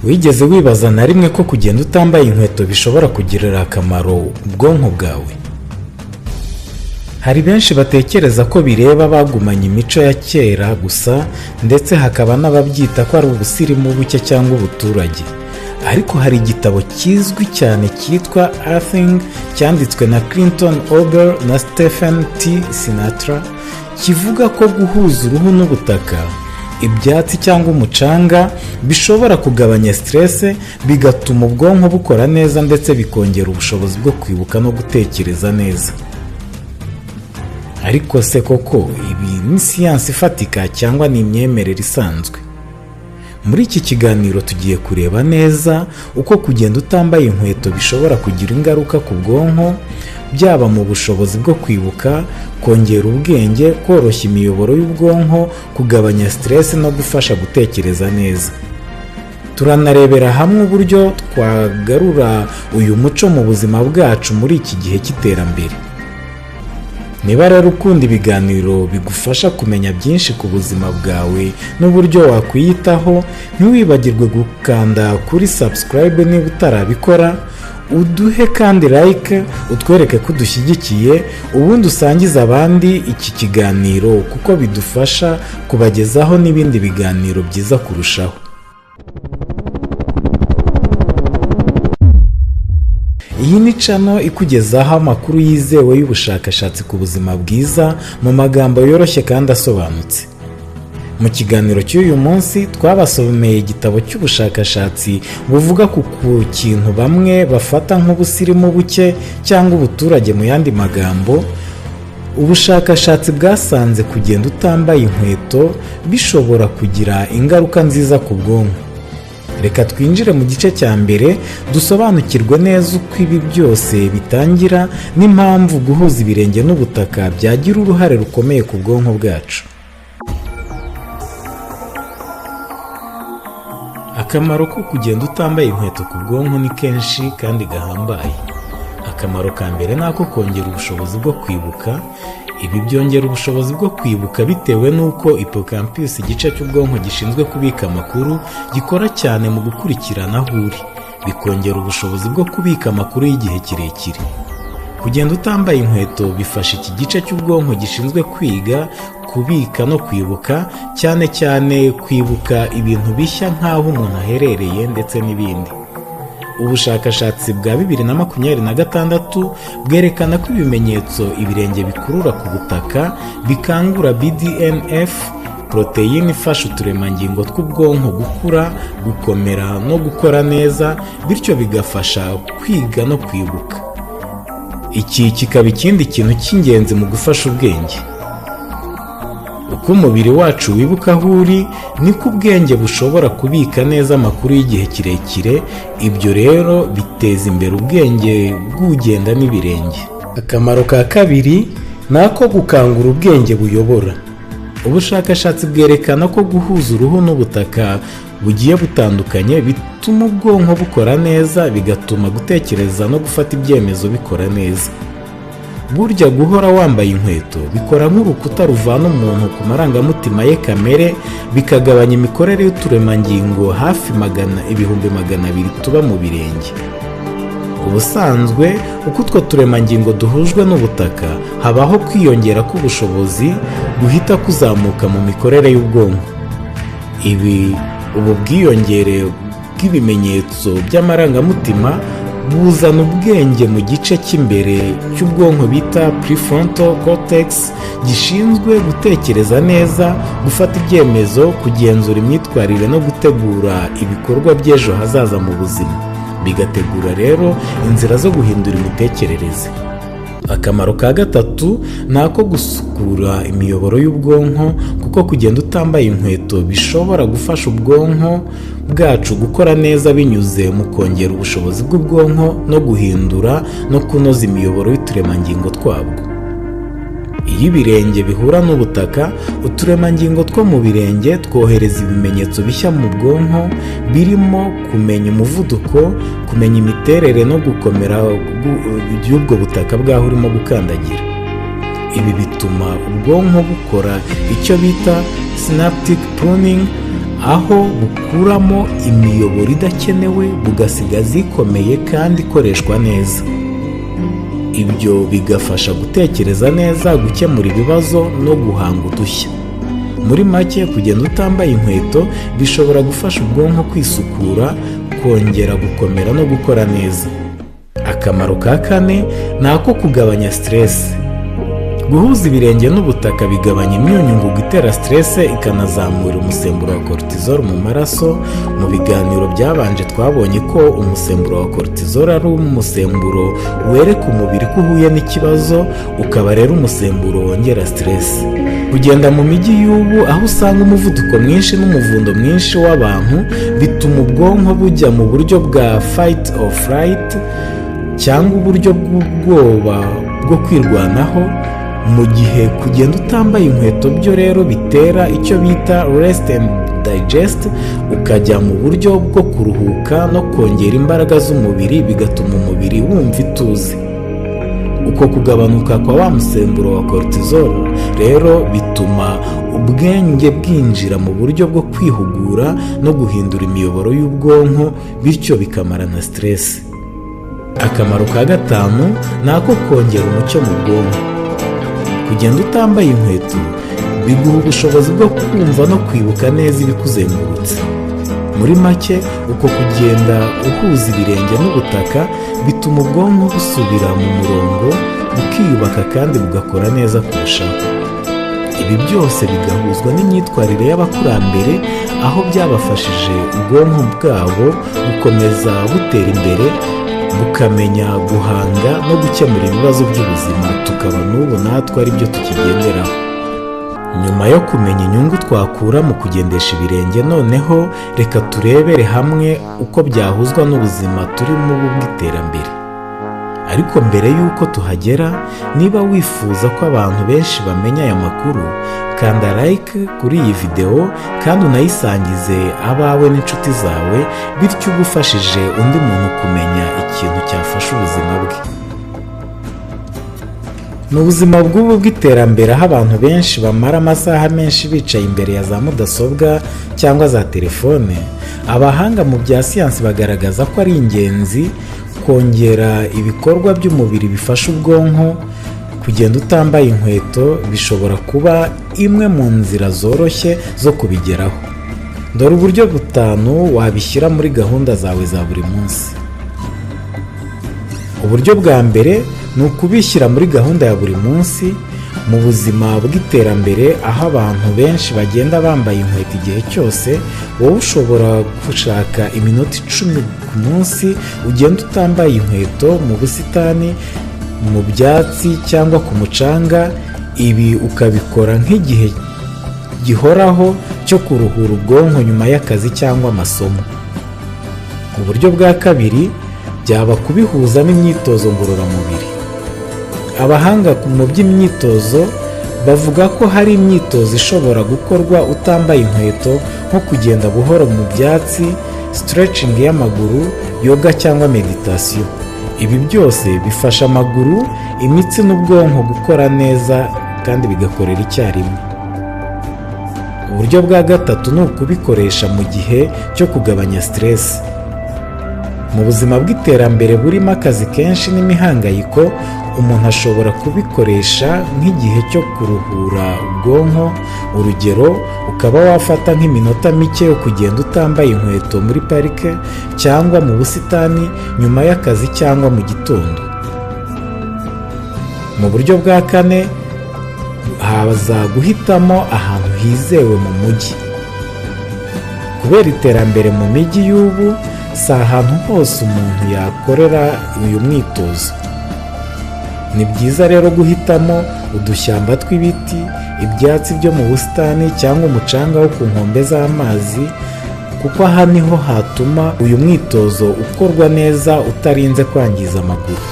Wigeze wibaza na rimwe ko kugenda utambaye inkweto bishobora kugirira akamaro ubwonko bwawe? Hari benshi batekereza ko bireba bagumanye imico ya kera gusa, ndetse hakaba n'ababyita ko ari ubusirimu buke cyangwa ubuturage. Ariko hari igitabo kizwi cyane cyitwa Earthing cyanditswe na Clinton Ober na Stephen T. Sinatra, kivuga ko guhuza uruhu n'ubutaka, ibyatsi cyangwa umucanga bishobora kugabanya stress, bigatuma ubwonko bukora neza ndetse bikongera ubushobozi bwo kwibuka no gutekereza neza. Ariko se koko ibi ni siyansi ifatika cyangwa ni imyemerere isanzwe? Muri iki kiganiro tugiye kureba neza uko kugenda utambaye inkweto bishobora kugira ingaruka ku bwonko, byaba mu bushobozi bwo kwibuka, kongera ubwenge, koroshya imiyoboro y'ubwonko, kugabanya stress no gufasha gutekereza neza. Turanarebera hamwe uburyo twagarura uyu muco mu buzima bwacu muri iki gihe cy'iterambere. Niba rero ukunda ibiganiro bigufasha kumenya byinshi ku buzima bwawe n'uburyo wakwiyitaho, ntiwibagirwe gukanda kuri subscribe niba utarabikora, uduhe kandi like, utwereke ko udushyigikiye, ubundi usangize abandi iki kiganiro kuko bidufasha kubagezaho n'ibindi biganiro byiza kurushaho. Iyi ni channel ikugezaho amakuru yizewe y'ubushakashatsi ku buzima bwiza mu magambo yoroshye kandi asobanutse. Mu kiganiro cy'uyu munsi twabasomeye igitabo cy'ubushakashatsi buvuga ku kintu bamwe bafata nk'ubusirimu buke cyangwa ubuturage. Mu yandi magambo, ubushakashatsi bwasanze kugenda utambaye inkweto bishobora kugira ingaruka nziza ku bwonko. Reka twinjire mu gice cya mbere dusobanukirwe neza uko ibi byose bitangira n'impamvu guhuza ibirenge n'ubutaka byagira uruhare rukomeye ku bwonko bwacu. Akamaro ko kugenda utambaye inkweto ku bwonko ni kenshi kandi gahambaye. Akamaro ka mbere ni ako kongera ubushobozi bwo kwibuka. Ibi byongera ubushobozi bwo kwibuka bitewe n'uko hippocampus, igice cy'ubwonko gishinzwe kubika amakuru, gikora cyane mu gukurikirana aho uri, bikongera ubushobozi bwo kubika amakuru y'igihe kirekire. Kugenda utambaye inkweto bifasha iki gice cy'ubwonko gishinzwe kwiga, kubika no kwibuka, cyane cyane kwibuka ibintu bishya nk'aho umuntu aherereye ndetse n'ibindi. Ubushakashatsi bwa 2026 bwerekana ko ibimenyetso ibirenge bikurura ku butaka bikangura BDNF, poroteyine ifasha uturemangingo tw'ubwonko gukura, gukomera no gukora neza, bityo bigafasha kwiga no kwibuka. Iki kikaba ikindi kintu cy'ingenzi mu gufasha ubwenge. Uko umubiri wacu wibuka aho uri, niko ubwenge bushobora kubika neza amakuru y'igihe kirekire. Ibyo rero biteza imbere ubwenge bw'ugenda n'ibirenge. Akamaro ka kabiri ni ako gukangura ubwenge buyobora. Ubushakashatsi bwerekana ko guhuza uruhu n'ubutaka bugiye butandukanye bituma ubwonko bukora neza, bigatuma gutekereza no gufata ibyemezo bikora neza. Burya guhora wambaye inkweto bikora nk'urukuta ruvana umuntu ku marangamutima ye kamere, bikagabanya imikorere y'uturemangingo hafi 200,000 tuba mu birenge. Ubusanzwe uko utwo turemangingo duhujwe n'ubutaka, habaho kwiyongera k'ubushobozi guhita kuzamuka mu mikorere y'ubwonko. Ubu bwiyongere bw'ibimenyetso by'amarangamutima buzana ubwenge mu gice cy'imbere cy'ubwonko bita prefrontal cortex, gishinzwe gutekereza neza, gufata ibyemezo, kugenzura imyitwarire no gutegura ibikorwa by'ejo hazaza mu buzima, bigategura rero inzira zo guhindura imitekerereze. Akamaro ka gatatu ni ako gusukura imiyoboro y'ubwonko, kuko kugenda utambaye inkweto bishobora gufasha ubwonko bwacu gukora neza binyuze mu kongera ubushobozi bw'ubwonko no guhindura no kunoza imiyoboro y'uturemangingo twabwo. Iyo ibirenge bihura n'ubutaka, uturemangingo two mu birenge twohereza ibimenyetso bishya mu bwonko, birimo kumenya umuvuduko, kumenya imiterere no gukomera by'ubwo butaka bwaho urimo gukandagira. Ibi bituma ubwonko bukora icyo bita synaptic pruning, aho bukuramo imiyoboro idakenewe bugasigaza ikomeye kandi ikoreshwa neza. Ibyo bigafasha gutekereza neza, gukemura ibibazo no guhanga udushya. Muri make, kugenda utambaye inkweto bishobora gufasha ubwonko kwisukura, kongera gukomera no gukora neza. Akamaro ka kane ni ako kugabanya stress. Guhuza ibirenge n'ubutaka bigabanya imyunyungugu itera stress, ikanazamura umusemburo wa cortisol mu maraso. Mu biganiro byabanje twabonye ko umusemburo wa cortisol ari umusemburo wereka umubiri ko uhuye n'ikibazo, ukaba rero umusemburo wongera stress. Kugenda mu mijyi y'ubu aho usanga umuvuduko mwinshi n'umuvundo mwinshi w'abantu bituma ubwonko bujya mu buryo bwa fight or flight cyangwa uburyo bw'ubwoba bwo kwirwanaho, mu gihe kugenda utambaye inkweto byo rero bitera icyo bita rest and digest, ukajya mu buryo bwo kuruhuka no kongera imbaraga z'umubiri, bigatuma umubiri wumva ituze. Uko kugabanuka kwa wa musemburo wa cortisol rero bituma ubwenge bwinjira mu buryo bwo kwihugura no guhindura imiyoboro y'ubwonko, bityo bikamara na stress. Akamaro ka gatanu ni ako kongera umucyo mu bwonko. Kugenda utambaye inkweto biguha ubushobozi bwo kumva no kwibuka neza ibikuzengurutse. Muri make, uko kugenda uhuza ibirenge n'ubutaka bituma ubwonko busubira mu murongo, bukiyubaka kandi bugakora neza kurushaho. Ibi byose bigahuzwa n'imyitwarire y'abakurambere, aho byabafashije ubwonko bwabo gukomeza butera imbere, bukamenya guhanga no gukemura ibibazo by'ubuzima, tukaba n'ubu natwe ari byo tukigenderaho. Nyuma yo kumenya inyungu twakura mu kugendesha ibirenge, noneho reka turebere hamwe uko byahuzwa n'ubuzima turimo bw'iterambere. Ariko mbere y'uko tuhagera, niba wifuza ko abantu benshi bamenya aya makuru, kanda like kuri iyi video kandi unayisangize abawe n'inshuti zawe, bityo ugufashije undi muntu kumenya ikintu cyafasha ubuzima bwe. Mu buzima bw'ubu bw'iterambere, aho abantu benshi bamara amasaha menshi bicaye imbere ya za mudasobwa cyangwa za telefone, abahanga mu bya siyansi bagaragaza ko ari ingenzi kongera ibikorwa by'umubiri bifasha ubwonko. Kugenda utambaye inkweto bishobora kuba imwe mu nzira zoroshye zo kubigeraho. Dore uburyo 5 wabishyira muri gahunda zawe za buri munsi. Uburyo bwa mbere ni ukubishyira muri gahunda ya buri munsi. Mu buzima bw'iterambere, aho abantu benshi bagenda bambaye inkweto igihe cyose, wowe ushobora gushaka iminota 10 ku munsi ugenda utambaye inkweto mu busitani, mu byatsi cyangwa ku mucanga. Ibi ukabikora nk'igihe gihoraho cyo kuruhura ubwonko nyuma y'akazi cyangwa amasomo. Uburyo bwa kabiri byaba kubihuza n'imyitozo ngororamubiri. Abahanga mu by'imyitozo bavuga ko hari imyitozo ishobora gukorwa utambaye inkweto, nko kugenda buhoro mu byatsi, stretching y'amaguru, yoga cyangwa meditation. Ibi byose bifasha amaguru, imitsi n'ubwonko gukora neza kandi bigakorera icyarimwe. Uburyo bwa gatatu ni ukubikoresha mu gihe cyo kugabanya stress. Mu buzima bw'iterambere burimo akazi kenshi n'imihangayiko, umuntu ashobora kubikoresha nk'igihe cyo kuruhura ubwonko. Urugero, ukaba wafata nk'iminota mike yo kugenda utambaye inkweto muri parike cyangwa mu busitani nyuma y'akazi cyangwa mu gitondo. Mu buryo bwa kane, haza guhitamo ahantu hizewe mu mujyi. Kubera iterambere mu mijyi y'ubu, si ahantu hose umuntu yakorera uyu mwitozo. Ni byiza rero guhitamo udushyamba tw'ibiti, ibyatsi byo mu busitani cyangwa umucanga wo ku nkombe z'amazi, kuko aha niho hatuma uyu mwitozo ukorwa neza utarinze kwangiza amaguru.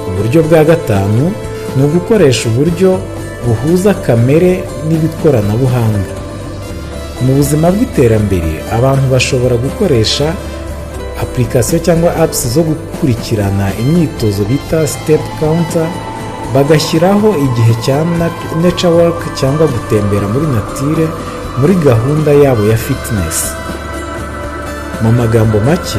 Uburyo bwa gatanu ni ugukoresha uburyo buhuza kamere n'ikoranabuhanga. Mu buzima bw'iterambere, abantu bashobora gukoresha application cyangwa apps zo gukurikirana imyitozo bita step counter, bagashyiraho igihe cya nature walk cyangwa gutembera muri nature muri gahunda yabo ya fitness. Mu magambo make,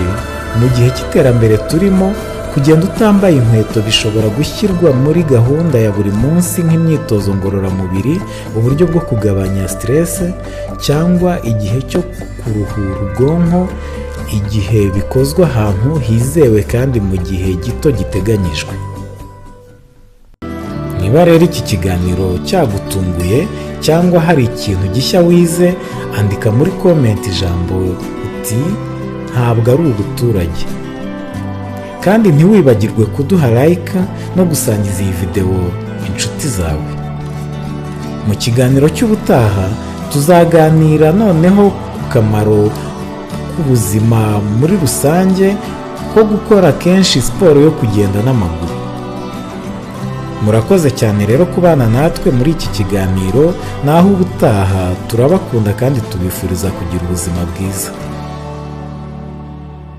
mu gihe cy'iterambere turimo, kugenda utambaye inkweto bishobora gushyirwa muri gahunda ya buri munsi nk'imyitozo ngororamubiri, uburyo bwo kugabanya stress, cyangwa igihe cyo kuruhura ubwonko, igihe bikozwe ahantu hizewe kandi mu gihe gito giteganyijwe. Niba rero iki kiganiro cyagutunguye cyangwa hari ikintu gishya wize, andika muri comment ijambo uti ntabwo ari ubuturage, kandi ntiwibagirwe kuduha like no gusangiza iyi video inshuti zawe. Mu kiganiro cy'ubutaha tuzaganira noneho ku kamaro k'ubuzima muri rusange ko gukora kenshi siporo yo kugenda n'amaguru. Murakoze cyane rero kubana natwe muri iki kiganiro, naho ubutaha turabakunda kandi tubifuriza kugira ubuzima bwiza.